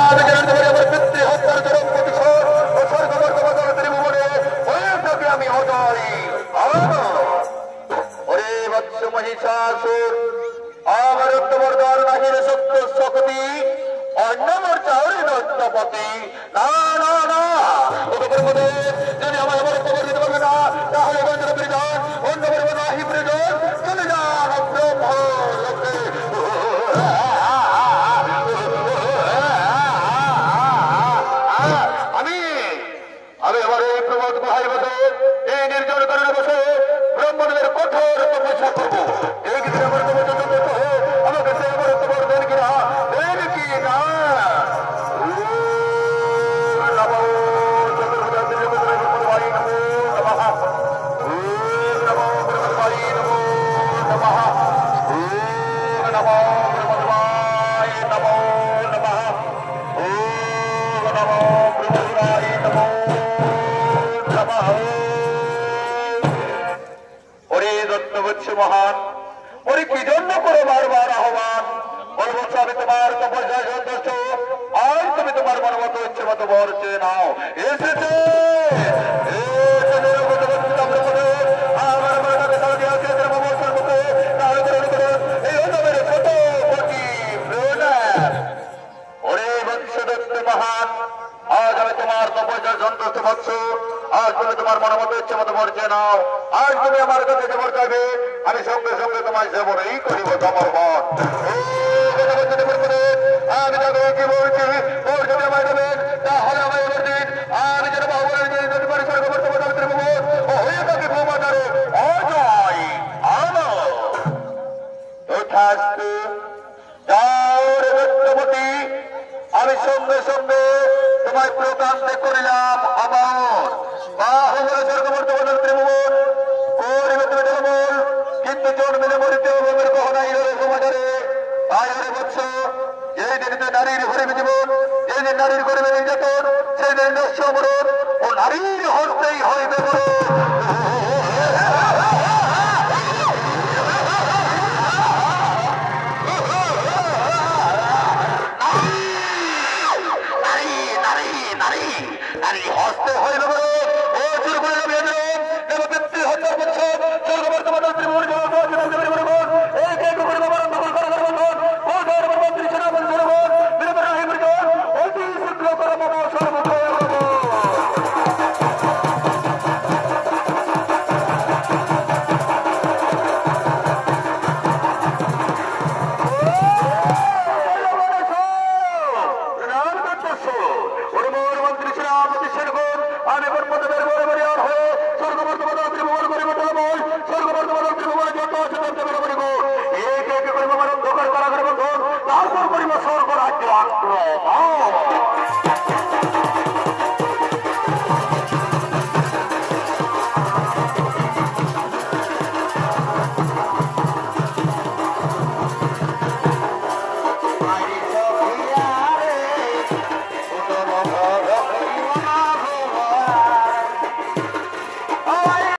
আমি জানতে পারি আমার পিতৃ হত্যার চরম প্রতিশোধ ও স্বর্গবর্তমাতার ত্রিভুবনে হয়ে থাকে আমি অজয়। ওরে বৎস মহিষাসুর, আমার অন্তবর্দার নাহির সত্য শক্তি অন্যমর চাউরি নত্যপতি। না না না, ওদের মধ্যে যদি আমার অন্তবর দিতে পারবে না, তাহলে বন্ধুরা প্রিয়জন, অন্যবর নাহি প্রিয়জন, চলে যান ব্রহ্ম লোকে। আমি আমার এই প্রমোদ গুহায় বসে, এই নির্জন কারণে বসে ব্রহ্মদেবের কঠোর তপস্যা করবো। এই ক্ষেত্রে আমার তপস্যা আমাকে সে আমার তোমার দেন কিনা, দেন কি না? মহান ওরে কি জন্য করো বারবার আহ্বান, বলবো আমি তোমার তপস্যায় সন্তুষ্ট, আর তুমি তোমার মনোমত ইচ্ছে মতো বর চেয়ে নাও। এসেছে মহান, আজ আমি তোমার তপস্যায় সন্তুষ্ট বৎস, আজ তুমি তোমার মনোমত ইচ্ছে মতো বর চেয়ে নাও। আজ তুমি আমার কাছে যে বর চাইবে, আমি সঙ্গে সঙ্গে তোমায় সেবনেই করিব সমর্পণ। আমি তাকে কি বলছি, ওর যদি আমায় দেবেন তাহলে আমায় এবার দিন। আমি যেন বাহুবলের হয়ে থাকি ভূমাতারে অজয়। আমি সঙ্গে সঙ্গে তোমায় প্রকান্তে করিলাম আমার বাহুবলে স্বর্গবর্তমানের ত্রিভুবন করিবে তুমি ধর্মল, কিন্তু জন্মিলে মরিতে ভূমের গহনাই রয়ে সমাচারে। তাই আরে বৎস, এই দিনতে নারীর হরিবে জীবন, এই দিন নারীর করিবে নির্যাতন, সেই দিন নস্য মরণ ও নারীর হরতেই হইবে মরণ। হস্তে হইবে মরণ ও চুর করে যাবে দেব পিতৃ হত্যার বৎসর স্বর্গবর্তমানের ত্রিভুবন এই কে করে বাবার দখল করা বন্ধন ও ধর্ম মন্ত্রী সেনাপতি সর্বন বিরোধী হিমৃজন অতি শীঘ্র করে বাবা সর্বত্র। তারপর করিব স্বর্গ রাজ্য আক্রমণ।